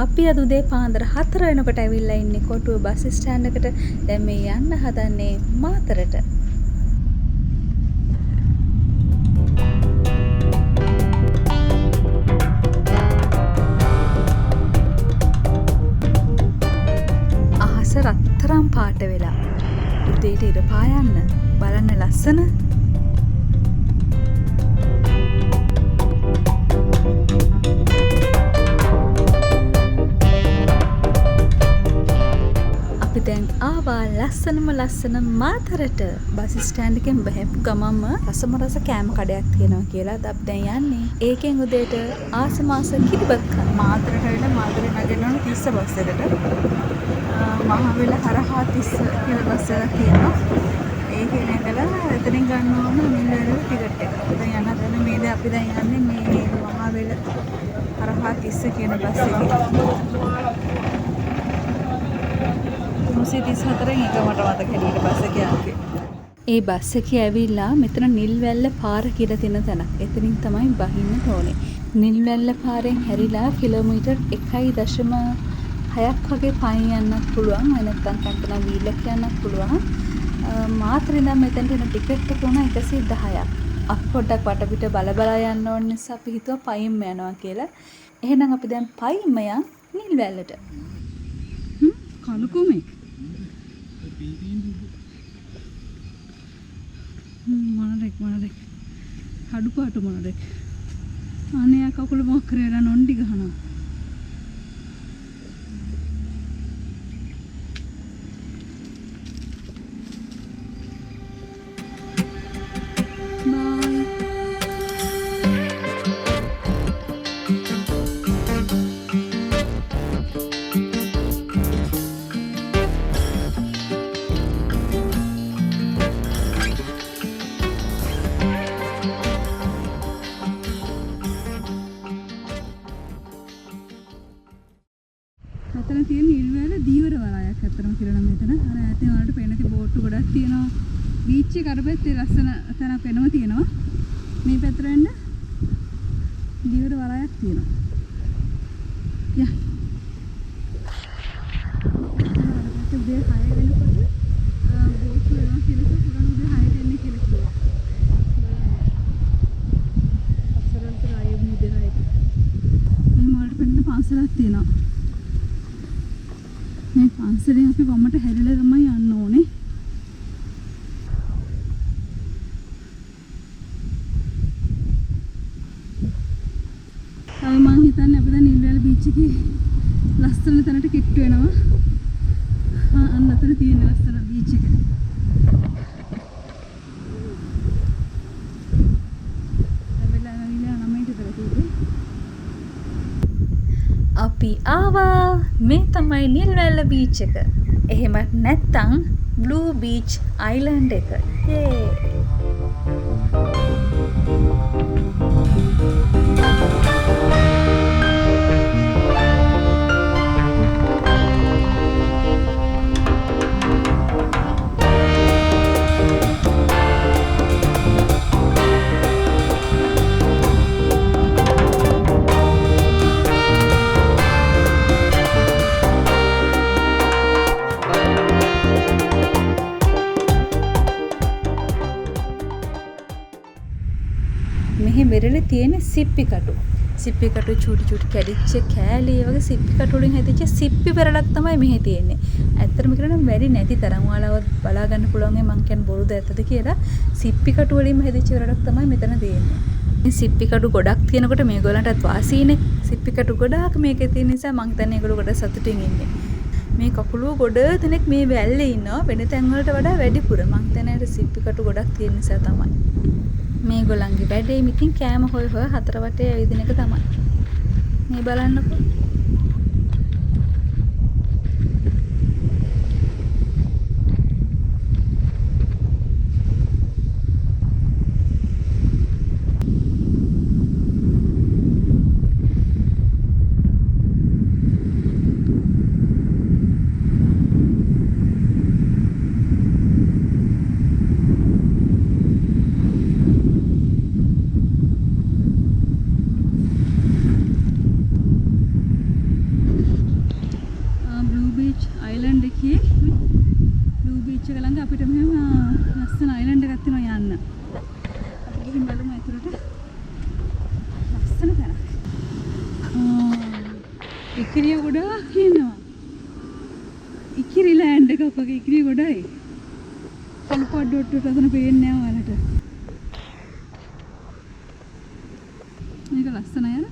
අපි අද උදේ පාන්දර 4 වෙනකොට ඇවිල්ලා ඉන්නේ කොටුව බස් ස්ටෑන්ඩ් එකට. දැන් මේ යන්න හදන්නේ මාතරට. අහස රත්තරන් පාට වෙලා. උදේට ඉර පායන්න. බලන්න ලස්සන. දැන් ආවා ලස්සන මාතරට. බස් ස්ටෑන්ඩ් එකෙන් බහැපු ගමන්ම රස කෑම කඩයක් තියෙනවා කියලා අපි දැන් යන්නේ. ඒකෙන් උදේට ආසමාස කිරිබත් කන්න. මාතරට වෙලා මාතරේ නැගෙනවනේ 30 බස් එකට. මහවෙල හරහා 30 කියලා බස් එකක් තියෙනවා. ඒකේ නැගලා එතනින් ගන්න ඕන මිල්වැල ටිකට් එක. දැන් යන තැන මේද අපි දැන් යන්නේ මේ මහවෙල හරහා 30 කියන බස් එකේ. 34 එක මට මතක හැටියට බස් එක යන්නේ. ඒ බස් එකේ ඇවිල්ලා මෙතන නිල්වැල්ල පාර කියලා තියෙන තැනක්. එතනින් තමයි බහින්න ඕනේ. නිල්වැල්ල පාරෙන් හැරිලා කිලෝමීටර් 1.6ක් වගේ පයින් යන්නත් පුළුවන්. වෙන නැත්නම් කන්ටනා වීලක් යන්නත් පුළුවන්. මාතරේ ඉඳන් මෙතනට එන ටිකට් එක උනා 110ක්. අපි පොඩ්ඩක් වටපිට බල යන්න ඕන නිසා අපි හිතුවා පයින්ම යනවා කියලා. එහෙනම් අපි දැන් පයින්ම යන් නිල්වැල්ලට. කලුකුමේ මොනරෙක් හඩුපාටු මොනරෙක් අනේ කකුල මොකක් කරේලා නොන්ඩි ගහනවා. මෙතන තියෙන නිල්වැල දීවර වරායක් අතරම කියලා නම් මෙතන අර ඈතින් වලට පේනති බෝට්ටු ගොඩක් තියෙනවා. බීච් එක අර පැත්තේ ලස්සන තැනක් වෙනම තියෙනවා. මේ පැත්තට එන්න දීවර වරායක් තියෙනවා. යා. උදේ 6 වෙනකොට බෝට්ටු වෙනවා කියලා පුරාණ උදේ 6ට එන්න කියලා කිව්වා. අපසරන්ට ආයෙ උදේ 6ට. මේ වලට පේන පන්සලක් තියෙනවා. මේ පන්සලෙන් අපි වමට හැරිලා තමයි යන්න ඕනේ. මම හිතන්නේ අපි දැන් නිල්වැල බීච් එකේ ලස්සන තැනට කිට්ටු වෙනවා. අන්න අතන තියෙන ලස්සන බීච් එක. අපි ආවා. මේ තමයි නිල්වැල්ල බීච් එක. එහෙමත් නැත්නම් බ්ලූ බීච් අයිලන්ඩ් එක. මෙහි මෙරළේ තියෙන සිප්පි කටු. සිප්පි කටු චූටි කැඩිච්ච කෑලි වගේ සිප්පි කටු වලින් හැදිච්ච සිප්පි පෙරළක් තමයි මෙහි තියෙන්නේ. ඇත්තටම කියනවා නම් වැඩි නැති තරම් ඔයාලව බලා ගන්න පුළුවන් මං කියන්නේ බොරුද ඇත්තද කියලා. සිප්පි කටු වලින්ම හැදිච්ච පෙරළක් තමයි මෙතන තියෙන්නේ. මේ සිප්පි කටු ගොඩක් තියෙනකොට මේගොල්ලන්ටත් වාසීනේ. සිප්පි කටු ගොඩාක් මේකේ තියෙන නිසා මං හිතන්නේ ඒගොල්ලෝ ගොඩ සතුටින් ඉන්නේ. මේ කකුලුව ගොඩ දෙනෙක් මේ වැල්ලේ ඉන්නවා. වෙන තැන් වලට වඩා වැඩිපුර. මං හිතන්නේ සිප්පි කටු ගොඩක් තියෙන නිසා තමයි. මේගොල්ලන්ගේ වැඩේ මිතින් කෑම හොය හතර වටේ ඇවිදින එක තමයි. මේ බලන්නකෝ. ඉකිරිය ගොඩාක් ඉන්නවා. ඉකිරි ලෑන්ඩ් එකක් වගේ ඉකිරිය ගොඩයි. කළු පොඩ්ඩ ඔට්ටුවට අතන පේන්නේ නැහැ ඔයාලට. මේක ලස්සනයි නේද?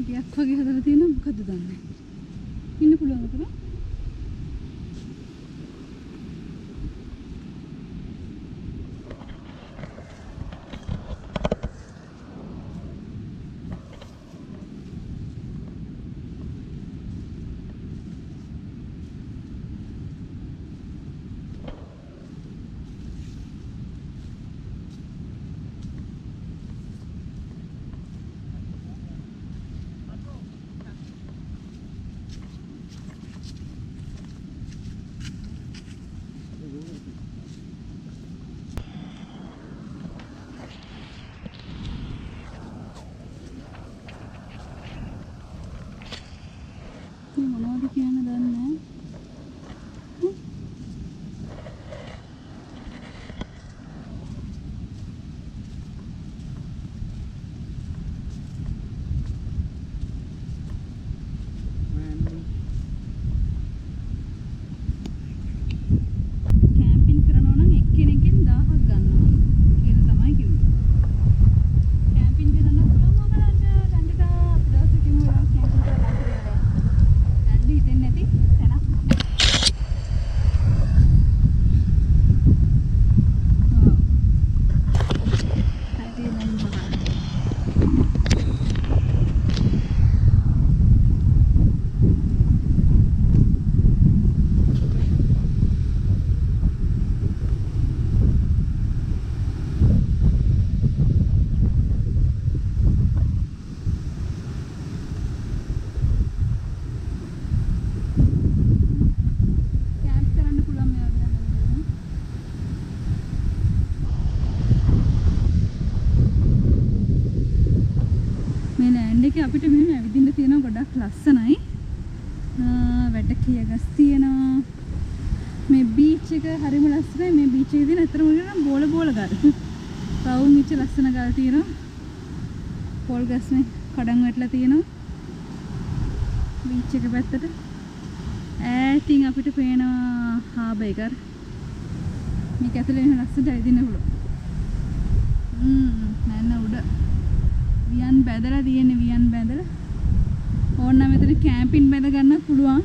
ගියක් වගේ හදලා තියෙනවා මොකද්ද දන්නේ. ඉන්න පුළුවන් අතන. මොනවද කියන්න දන්නේ නැහැ. කැම්පින් කරනවා නම් එක්කෙනෙක්ගෙන් 1000ක් ගන්නවා කියලා තමයි කිව්වේ. කැම්පින් කරන්න පුළුවන් ඔයාලට රැන්ඩට දවසකින් වෙලා කැම්පින් කරලා ඉවරයි. රැන්ඩ හිතෙන්නේ නැති තැනක්. හරි නම් බලන්න. කැම්ප් කරන්න පුළුවන් මේ වගේ තැනක. මේ ලෑන්ඩ් එකේ අපිට මෙහෙම ඇවිදින්න තියෙනවා ගොඩක් ලස්සනයි. වැටකිය ගස් තියෙනවා. මේ බීච් එක හරිම ලස්සනයි. මේ බීච් එකේ තියෙන අතරම කියන බෝල ගල්. රවුම් විච ලස්සන ගල් තියෙනවා. පොල් ගස් මේ කඩන් වැටලා තියෙනවා. බීච් එක පැත්තට ඈතින් අපිට පේනවා හාබර් එක. මේක ඇතුලේ වෙන ලස්සනට ඇවිදින්න පුළුවන්. නැන්න උඩ වියන් බැදලා තියෙන්නේ වියන් බැදලා. ඕනනම් මෙතන කැම්පින් බැද ගන්නත් පුළුවන්.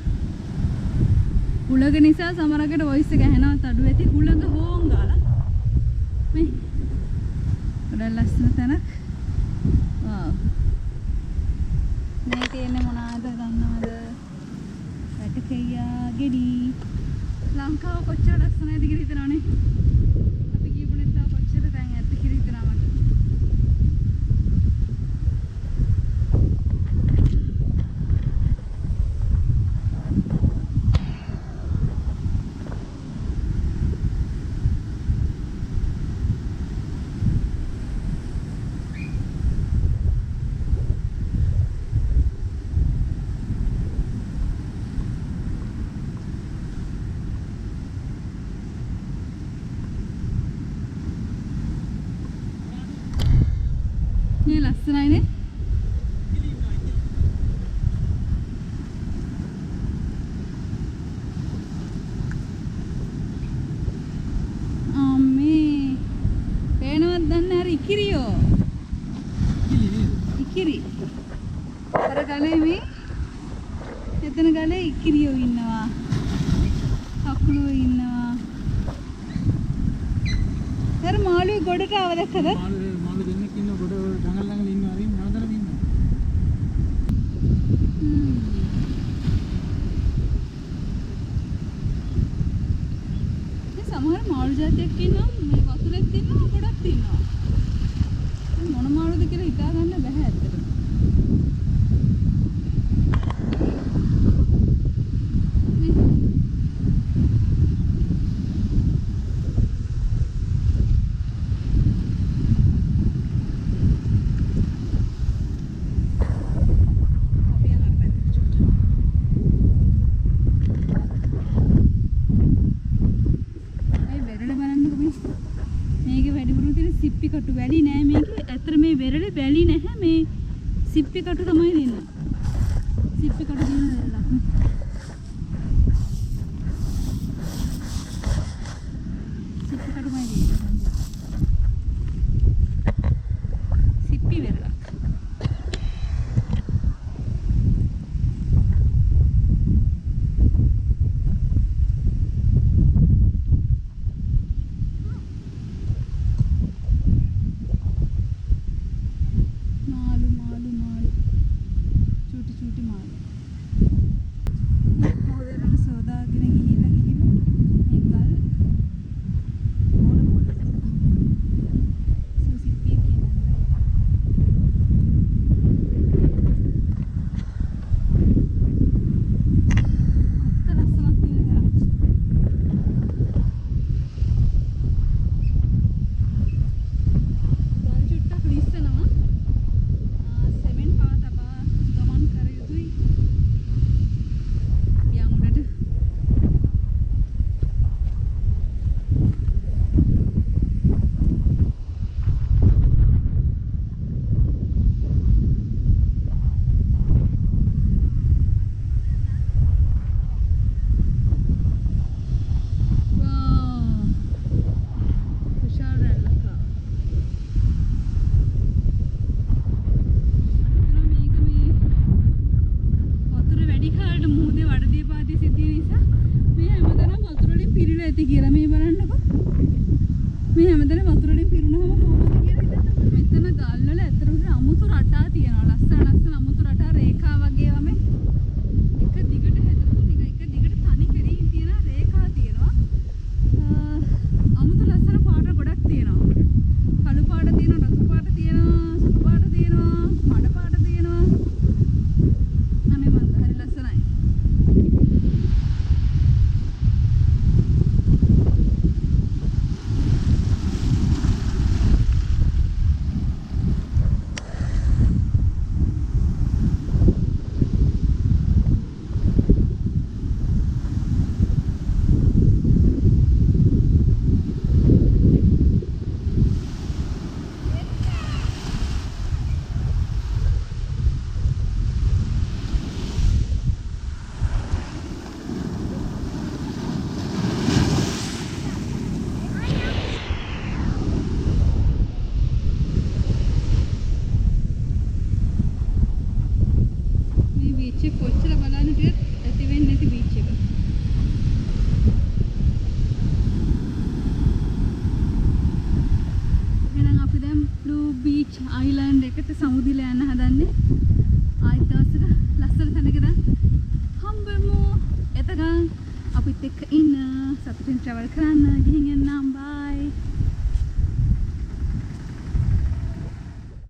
උලග නිසා සමහරකට වොයිස් එක ඇහෙනවා තඩු ඇති උලග හෝන් ගාලා. මේ ගොඩක් ලස්සන තැනක්. වාව්. මේ තියෙන්නේ මොනවාද දන්නවද? වැටකෙයියා ගෙඩි. ලංකාව කොච්චර ලස්සනයිද කියලා හිතනවනේ. අපි කියපු නැත්නම් කොච්චර තැන් ඇත්ත කියලා හිතනවා මට. මේ ලස්සනයිනේ. අම්මේ පේනවද දන්නේ අර ඉකිරියෝ. ඉකිරි. අර ගලේ මේ එතන ගලේ ඉකිරියෝ ඉන්නවා. අකුලෝ ඉන්නවා. අර මාළුවේ ගොඩට ආව දැක්කද? මාළු දෙන්නෙක් ඉන්න ගොඩ ජංගල් ළඟ ඉන්නවා හරි නවතලා ඉන්නවා. මේ සමහර මාළු జాතියක් ඉන්නවා මේ වතුරෙත් ඉන්නවා ගොඩක් ඉන්නවා. මොන මාළුද කියලා හිතා ගන්න බෑ ඇත්තටම. සිප්පි කටු වැලි නෑ මේකේ. ඇත්තට මේ වෙරළේ වැලි නැහැ. මේ සිප්පි කටු තමයි දෙන්නේ. සිප්පි කටු දින වෙරළක්. සිප්පි කටුමයි දෙන්නේ. සිප්පි වෙරළක්. Island එකට සමුදිල යන්න හදන්නේ. ආයෙත් දවසක ලස්සන තැනකට හම්බෙමු. එතකන් අපිත් එක්ක ඉන්න සතුටින් travel කරන්න ගිහින් එන්නම්.